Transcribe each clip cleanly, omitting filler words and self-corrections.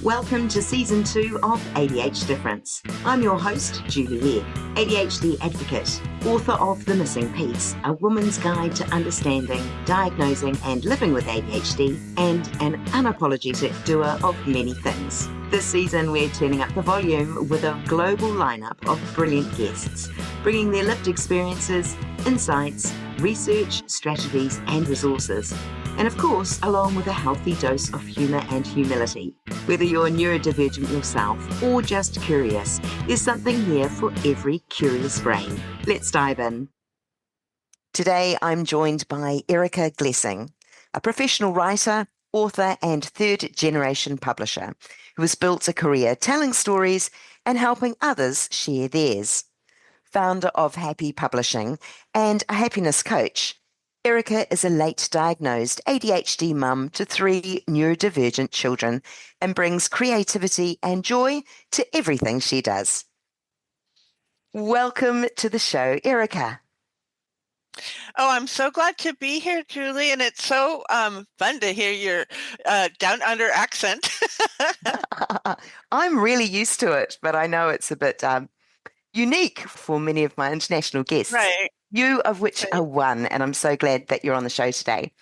Welcome to Season 2 of ADHD Difference. I'm your host, Julie Legg, ADHD advocate, author of The Missing Piece, A Woman's Guide to Understanding, Diagnosing and Living with ADHD, and an unapologetic doer of many things. This season, we're turning up the volume with a global lineup of brilliant guests, bringing their lived experiences, insights, research, strategies, and resources. And of course, along with a healthy dose of humour and humility. Whether you're neurodivergent yourself or just curious, there's something here for every curious brain. Let's dive in. Today, I'm joined by Erica Glessing, a professional writer, author, and third-generation publisher who has built a career telling stories and helping others share theirs. Founder of Happy Publishing and a happiness coach, Erica is a late diagnosed ADHD mum to 3 neurodivergent children and brings creativity and joy to everything she does. Welcome to the show, Erica. Oh, I'm so glad to be here, Julie, and it's so fun to hear your down under accent. I'm really used to it, but I know it's a bit unique for many of my international guests. Right. You of which are one, and I'm so glad that you're on the show today.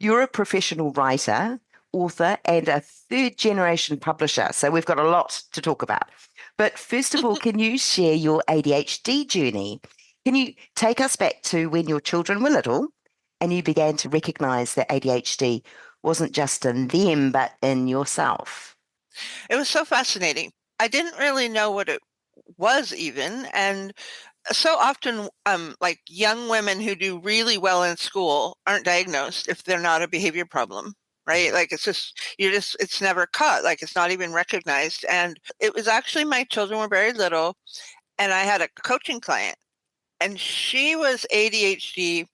You're a professional writer, author, and a third-generation publisher, so we've got a lot to talk about. But first of all, can you share your ADHD journey? Can you take us back to when your children were little and you began to recognise that ADHD wasn't just in them, but in yourself? It was so fascinating. I didn't really know what it was even, and so often like young women who do really well in school aren't diagnosed if they're not a behavior problem, right? Like it's never caught, like it's not even recognized. And it was actually, my children were very little and I had a coaching client and she was ADHD.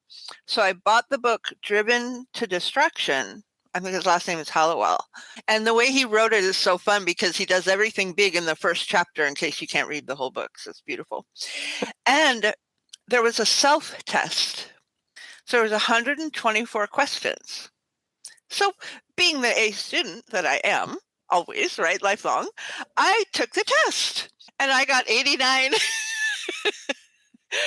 So I bought the book Driven to Distraction. I think his last name is Hallowell. And the way he wrote it is so fun because he does everything big in the first chapter in case you can't read the whole book. So it's beautiful. And there was a self-test. So there was 124 questions. So being the A student that I am, always, right, lifelong, I took the test and I got 89,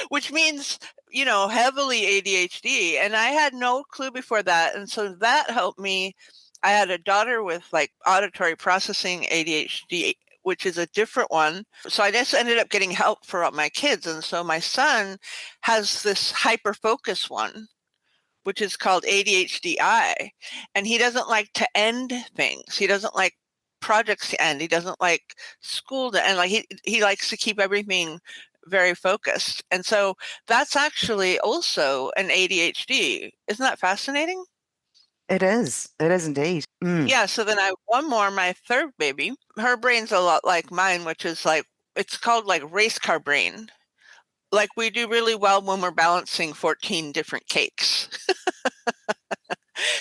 which means, you know, heavily ADHD. And I had no clue before that. And so that helped me. I had a daughter with like auditory processing ADHD, which is a different one. So I just ended up getting help for all my kids. And so my son has this hyper focus one, which is called ADHDI. And he doesn't like to end things. He doesn't like projects to end. He doesn't like school to end. Like he likes to keep everything very focused. And so that's actually also an ADHD. Isn't that fascinating? It is. It is indeed. Yeah, so then I have one more, my third baby. Her brain's a lot like mine, which is like, it's called like race car brain. Like we do really well when we're balancing 14 different cakes.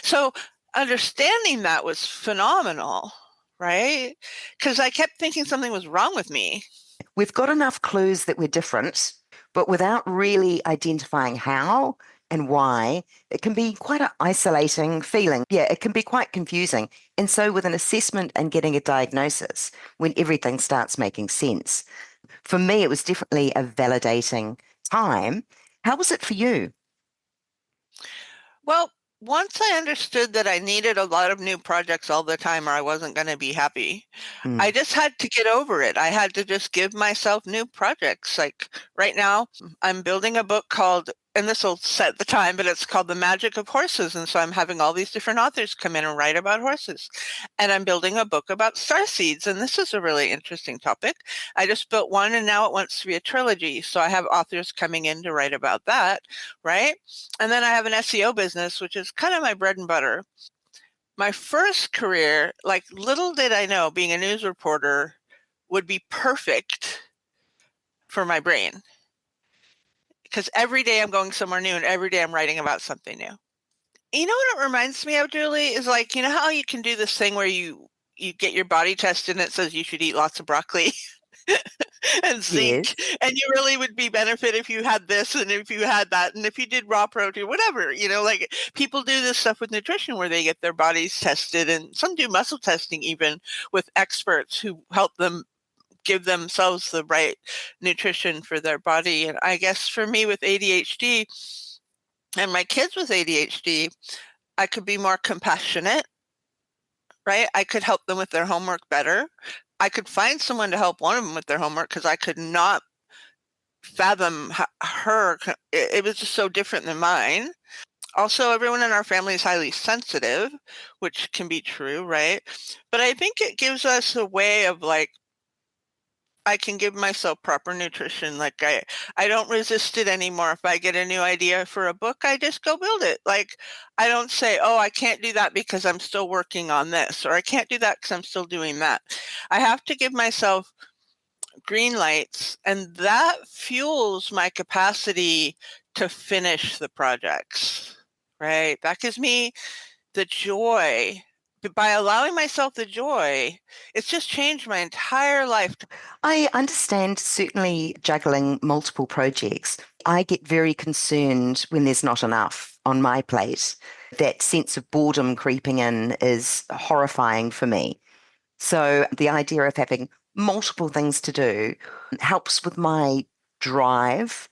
So understanding that was phenomenal, right? Because I kept thinking something was wrong with me. We've got enough clues that we're different, but without really identifying how and why, it can be quite an isolating feeling. Yeah, it can be quite confusing. And so with an assessment and getting a diagnosis, when everything starts making sense, for me, it was definitely a validating time. How was it for you? Well, once I understood that I needed a lot of new projects all the time or I wasn't going to be happy, I just had to get over it. I had to just give myself new projects. Like right now, I'm building a book called, and this will set the time, but it's called The Magic of Horses. And so I'm having all these different authors come in and write about horses. And I'm building a book about starseeds. And this is a really interesting topic. I just built one and now it wants to be a trilogy. So I have authors coming in to write about that, right? And then I have an SEO business, which is kind of my bread and butter. My first career, like little did I know, being a news reporter would be perfect for my brain. Because every day I'm going somewhere new and every day I'm writing about something new. You know what it reminds me of, Julie, is like, you know how you can do this thing where you get your body tested and it says you should eat lots of broccoli? and Yes. zinc, and you really would be benefit if you had this and if you had that and if you did raw protein, whatever, like people do this stuff with nutrition where they get their bodies tested, and some do muscle testing even with experts who help them give themselves the right nutrition for their body. And I guess for me with ADHD and my kids with ADHD, I could be more compassionate, right? I could help them with their homework better. I could find someone to help one of them with their homework because I could not fathom her. It was just so different than mine. Also, everyone in our family is highly sensitive, which can be true, right? But I think it gives us a way of like, I can give myself proper nutrition. Like I don't resist it anymore. If I get a new idea for a book, I just go build it. Like I don't say, oh, I can't do that because I'm still working on this, or I can't do that because I'm still doing that. I have to give myself green lights, and that fuels my capacity to finish the projects, right? That gives me the joy. But by allowing myself the joy, it's just changed my entire life. I understand certainly juggling multiple projects. I get very concerned when there's not enough on my plate. That sense of boredom creeping in is horrifying for me. So the idea of having multiple things to do helps with my drive.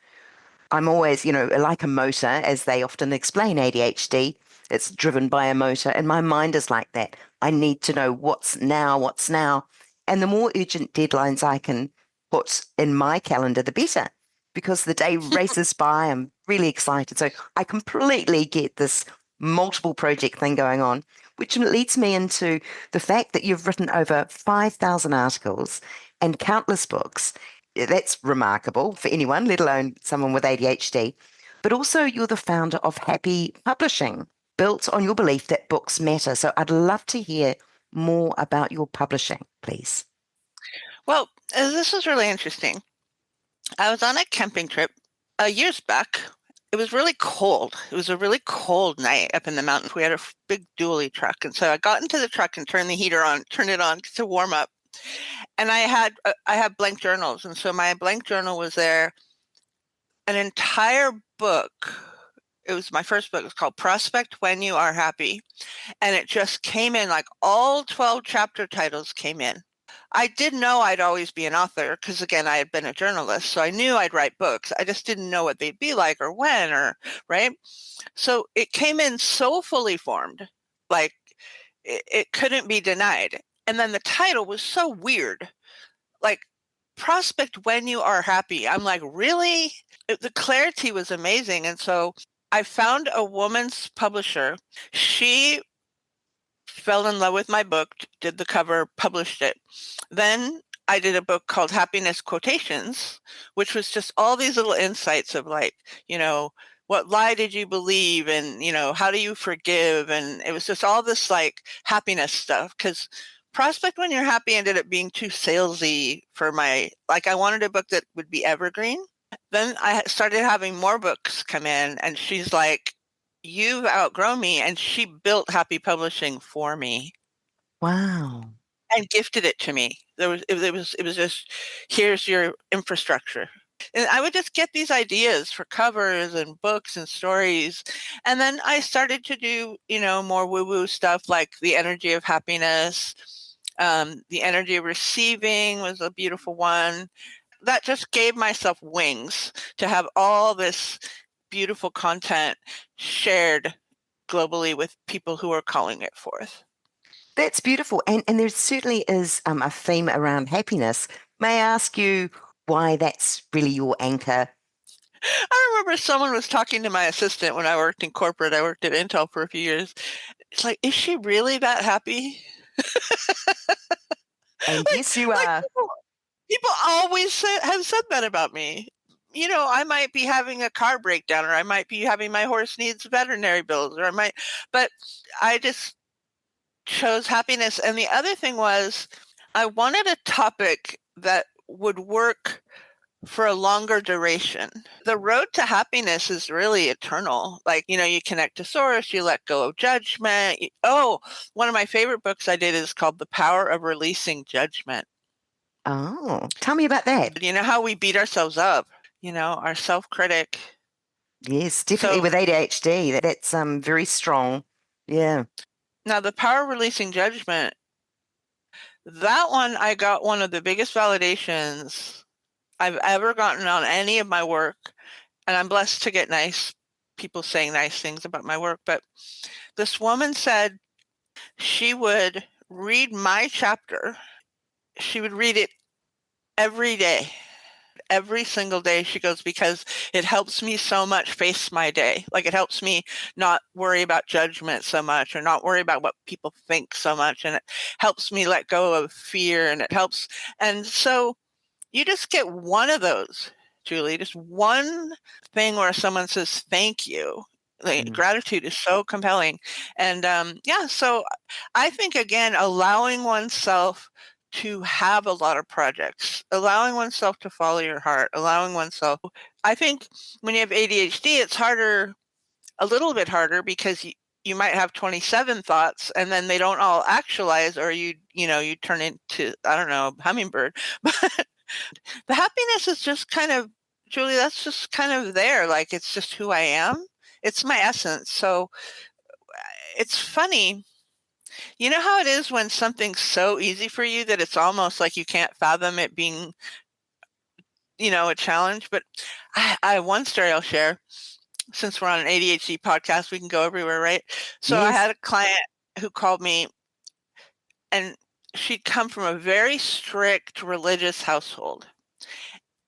I'm always, like a motor, as they often explain ADHD. It's driven by a motor, and my mind is like that. I need to know what's now, what's now. And the more urgent deadlines I can put in my calendar, the better, because the day races by. I'm really excited. So I completely get this multiple project thing going on, which leads me into the fact that you've written over 5,000 articles and countless books. That's remarkable for anyone, let alone someone with ADHD. But also, you're the founder of Happy Publishing, built on your belief that books matter. So I'd love to hear more about your publishing, please. Well, this is really interesting. I was on a camping trip years back. It was really cold. It was a really cold night up in the mountains. We had a big dually truck. And so I got into the truck and turned the heater on, turned it on to warm up. And I had blank journals. And so my blank journal was there. An entire book. It was my first book. It was called Prospect When You Are Happy. And it just came in, like all 12 chapter titles came in. I did know I'd always be an author because, again, I had been a journalist. So I knew I'd write books. I just didn't know what they'd be like or when, or right. So it came in so fully formed, like it couldn't be denied. And then the title was so weird, like Prospect When You Are Happy. I'm like, really? The clarity was amazing. And so I found a woman's publisher. She fell in love with my book, did the cover, published it. Then I did a book called Happiness Quotations, which was just all these little insights of like, what lie did you believe? And, how do you forgive? And it was just all this like happiness stuff. Because Prospect When You're Happy ended up being too salesy for I wanted a book that would be evergreen. Then I started having more books come in, and she's like, you've outgrown me. And she built Happy Publishing for me. Wow. And gifted it to me. It was just, here's your infrastructure. And I would just get these ideas for covers and books and stories. And then I started to do, more woo-woo stuff like The Energy of Happiness. The Energy of Receiving was a beautiful one. That just gave myself wings to have all this beautiful content shared globally with people who are calling it forth. That's beautiful. And there certainly is a theme around happiness. May I ask you why that's really your anchor? I remember someone was talking to my assistant when I worked in corporate. I worked at Intel for a few years. It's like, is she really that happy? And yes, you Like are. people always have said that about me. I might be having a car breakdown, or I might be having my horse needs veterinary bills, but I just chose happiness. And the other thing was I wanted a topic that would work for a longer duration. The road to happiness is really eternal. Like, you connect to source, you let go of judgment. One of my favorite books I did is called The Power of Releasing Judgment. Oh, tell me about that. You know how we beat ourselves up, our self-critic. Yes, definitely So with ADHD, that's very strong. Yeah. now the power of releasing judgment, that one I got one of the biggest validations I've ever gotten on any of my work. And I'm blessed to get nice people saying nice things about my work. But this woman said she would read my chapter. She would read it every day. Every single day, she goes, because it helps me so much face my day. Like, it helps me not worry about judgment so much, or not worry about what people think so much. And it helps me let go of fear, and it helps. And so you just get one of those, Julie, just one thing where someone says thank you. Like, Mm, gratitude is so compelling. And yeah, so I think, again, allowing oneself to have a lot of projects, allowing oneself to follow your heart, allowing oneself. I think when you have ADHD, it's harder, a little bit harder, because you might have 27 thoughts and then they don't all actualize, or you turn into, I don't know, hummingbird. But the happiness is just kind of, Julie, that's just kind of there. Like, it's just who I am. It's my essence. So it's funny. You know how it is when something's so easy for you that it's almost like you can't fathom it being, a challenge. But I one story I'll share. Since we're on an ADHD podcast, we can go everywhere, right? So I yes. had a client who called me, and she'd come from a very strict religious household.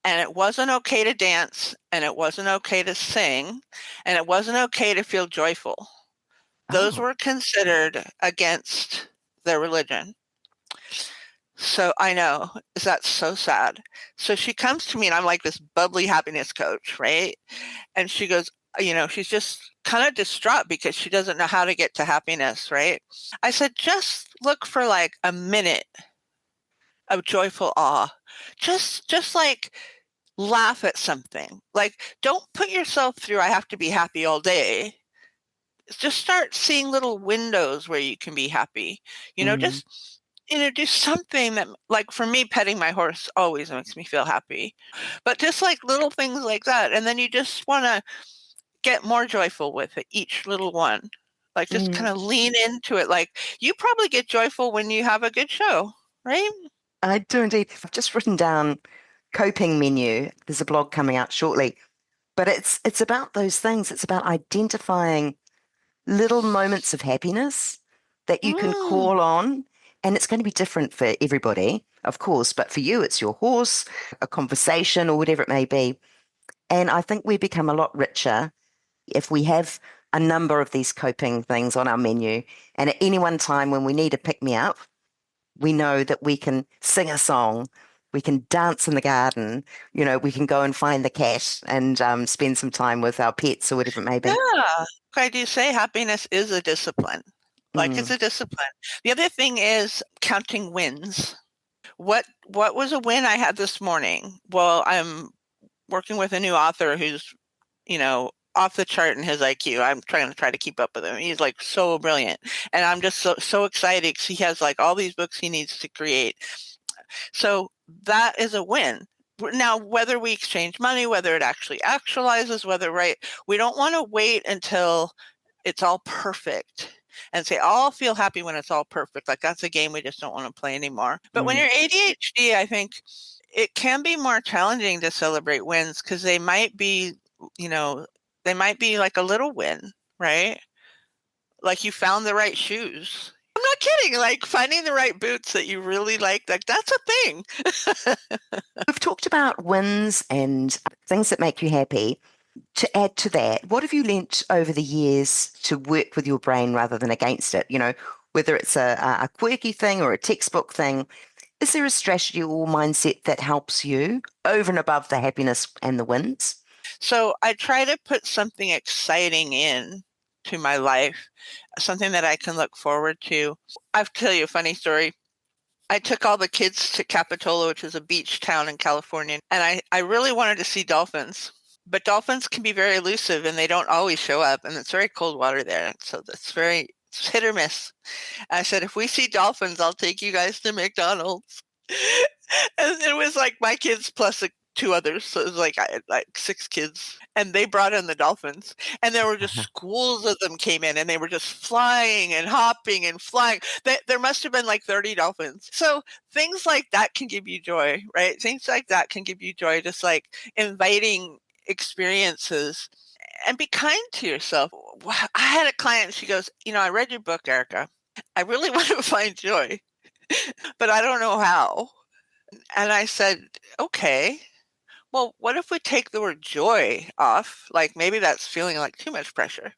And it wasn't okay to dance, and it wasn't okay to sing, and it wasn't okay to feel joyful. Those Oh. were considered against their religion. So I know, is that so sad? So she comes to me, and I'm like this bubbly happiness coach, right? And she goes, she's just kind of distraught because she doesn't know how to get to happiness, right? I said, just look for like a minute of joyful awe. Just like laugh at something. Like, don't put yourself through, I have to be happy all day. Just start seeing little windows where you can be happy. Mm, Just do something that, like, for me, petting my horse always makes me feel happy. But just like little things like that. And then you just want to get more joyful with it, each little one. Like, just kind mm. of lean into it. Like, you probably get joyful when you have a good show, right? I do indeed. I've just written down coping menu. There's a blog coming out shortly, but it's about those things. It's about identifying little moments of happiness that you can Mm. call on. And it's going to be different for everybody, of course, but for you, it's your horse, a conversation, or whatever it may be. And I think we become a lot richer if we have a number of these coping things on our menu. And at any one time when we need a pick me up, we know that we can sing a song, we can dance in the garden, we can go and find the cat and spend some time with our pets or whatever it may be. Yeah. I do say happiness is a discipline. Like, it's Mm. a discipline. The other thing is counting wins. What was a win I had this morning? Well, I'm working with a new author who's, off the chart in his IQ. I'm trying to keep up with him. He's like so brilliant. And I'm just so excited because he has like all these books he needs to create. So that is a win. Now, whether we exchange money, whether it actually actualizes, right, we don't want to wait until it's all perfect and say, oh, I'll feel happy when it's all perfect. Like, that's a game we just don't want to play anymore. But when Mm. you're ADHD, I think it can be more challenging to celebrate wins because you know, they might be like a little win, right? Like, you found the right shoes. I'm not kidding. Like, finding the right boots that you really like that's a thing. We've talked about wins and things that make you happy. To add to that, what have you learnt over the years to work with your brain rather than against it? Whether it's a quirky thing or a textbook thing, is there a strategy or mindset that helps you over and above the happiness and the wins? So I try to put something exciting in to my life, something that I can look forward to. I'll tell you a funny story. I took all the kids to Capitola, which is a beach town in California, and I really wanted to see dolphins. But dolphins can be very elusive and they don't always show up, and it's very cold water there. So it's hit or miss. I said, if we see dolphins, I'll take you guys to McDonald's. And it was like my kids plus like two others. So it was like I had like six kids. And they brought in the dolphins. And there were just schools of them came in and they were just flying and hopping and flying. There must have been like 30 dolphins. So things like that can give you joy, right? Things like that can give you joy, just like inviting experiences and be kind to yourself. I had a client, she goes, I read your book, Erica. I really want to find joy, but I don't know how. And I said, okay, well, what if we take the word joy off? Like maybe that's feeling like too much pressure.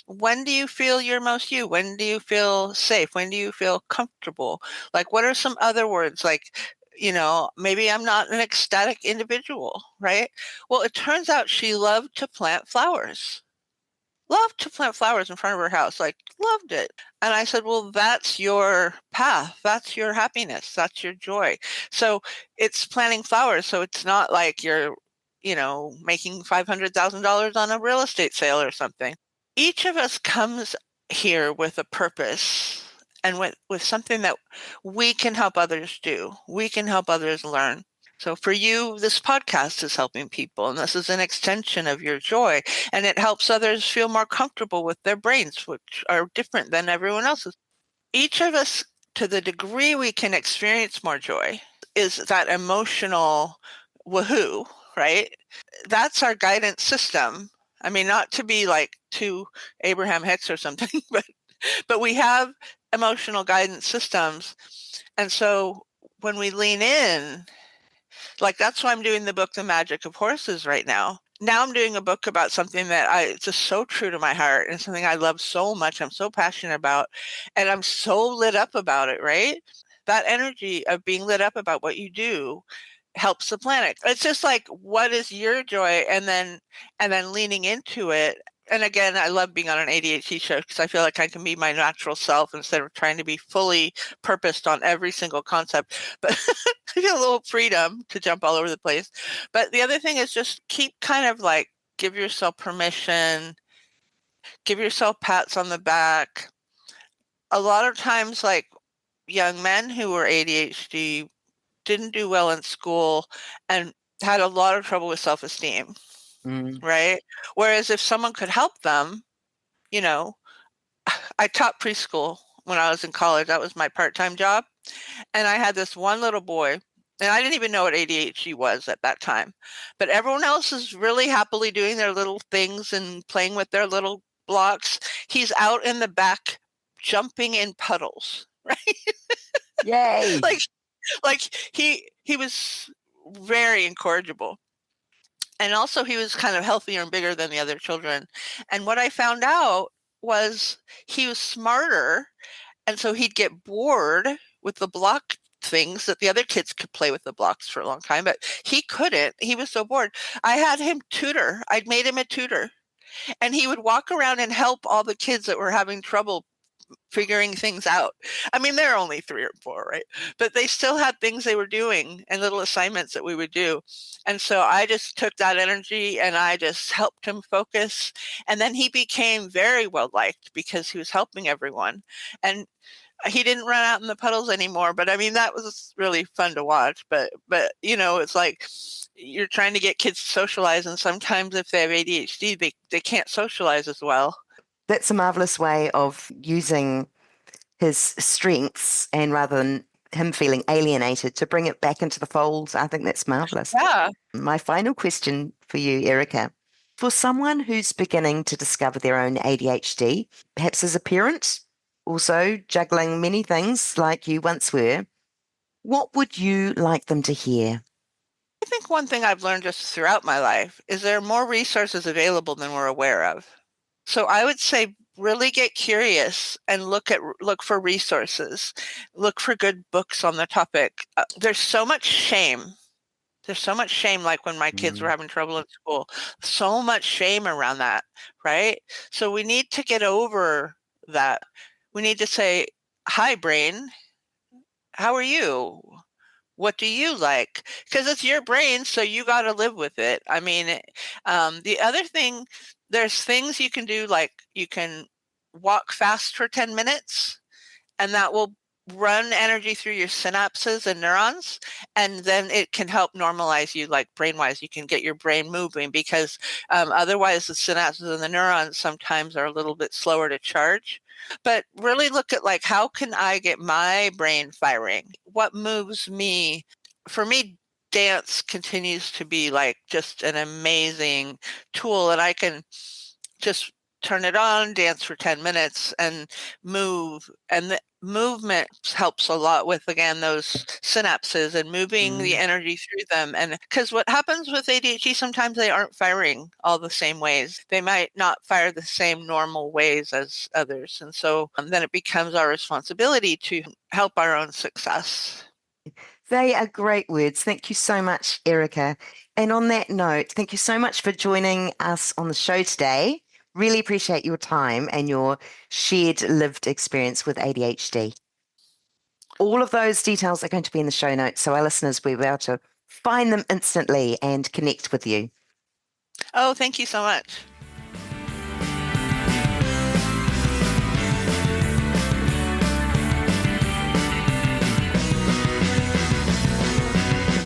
When do you feel you're most you? When do you feel safe? When do you feel comfortable? Like, what are some other words? Like, maybe I'm not an ecstatic individual, right? Well, it turns out she loved to plant flowers. Loved to plant flowers in front of her house, like loved it. And I said, well, that's your path. That's your happiness. That's your joy. So it's planting flowers. So it's not like you're, making $500,000 on a real estate sale or something. Each of us comes here with a purpose and with something that we can help others do. We can help others learn. So for you, this podcast is helping people, and this is an extension of your joy, and it helps others feel more comfortable with their brains, which are different than everyone else's. Each of us, to the degree we can experience more joy, is that emotional woohoo, right? That's our guidance system. I mean, not to be like too Abraham Hicks or something, but we have emotional guidance systems. And so when we lean in, like that's why I'm doing the book, The Magic of Horses right now. Now I'm doing a book about something that it's just so true to my heart and something I love so much. I'm so passionate about, and I'm so lit up about it, right? That energy of being lit up about what you do helps the planet. It's just like, what is your joy? And then leaning into it. And again, I love being on an ADHD show because I feel like I can be my natural self instead of trying to be fully purposed on every single concept. But I feel a little freedom to jump all over the place. But the other thing is just keep kind of like give yourself permission, give yourself pats on the back. A lot of times, like young men who were ADHD didn't do well in school and had a lot of trouble with self-esteem, right? Whereas if someone could help them, you know, I taught preschool when I was in college. That was my part-time job. And I had this one little boy, and I didn't even know what ADHD was at that time. But everyone else is really happily doing their little things and playing with their little blocks. He's out in the back jumping in puddles, right? Yay. like like he was very incorrigible. And also he was kind of healthier and bigger than the other children. And what I found out was he was smarter, and so he'd get bored with the block things that the other kids could play with the blocks for a long time, but he couldn't. He was so bored. I had him tutor. I'd made him a tutor, and he would walk around and help all the kids that were having trouble figuring things out. I mean, they're only 3 or 4, right? But they still had things they were doing and little assignments that we would do. And so I just took that energy and I just helped him focus. And then he became very well liked because he was helping everyone. And he didn't run out in the puddles anymore, but I mean that was really fun to watch. But it's like you're trying to get kids to socialize, and sometimes if they have ADHD, they can't socialize as well. That's a marvelous way of using his strengths, and rather than him feeling alienated, to bring it back into the fold. I think that's marvelous. Yeah. My final question for you, Erica. For someone who's beginning to discover their own ADHD, perhaps as a parent, also juggling many things like you once were, what would you like them to hear? I think one thing I've learned just throughout my life is there are more resources available than we're aware of. So I would say really get curious and look for resources, look for good books on the topic. There's so much shame. There's so much shame, like when my kids were having trouble in school, so much shame around that, right? So we need to get over that. We need to say, hi, brain, how are you? What do you like? Because it's your brain, so you got to live with it. I mean, the other thing, there's things you can do, like you can walk fast for 10 minutes, and that will run energy through your synapses and neurons, and then it can help normalize you, like brain-wise. You can get your brain moving, because otherwise the synapses and the neurons sometimes are a little bit slower to charge. But really look at, like, how can I get my brain firing? What moves me? For me, dance continues to be like just an amazing tool, and I can just turn it on, dance for 10 minutes, and move. And the movement helps a lot with, again, those synapses and moving the energy through them. And because what happens with ADHD, sometimes they aren't firing all the same ways. They might not fire the same normal ways as others. And so then it becomes our responsibility to help our own success. They are great words. Thank you so much, Erica. And on that note, thank you so much for joining us on the show today. Really appreciate your time and your shared lived experience with ADHD. All of those details are going to be in the show notes, so our listeners will be able to find them instantly and connect with you. Oh, thank you so much.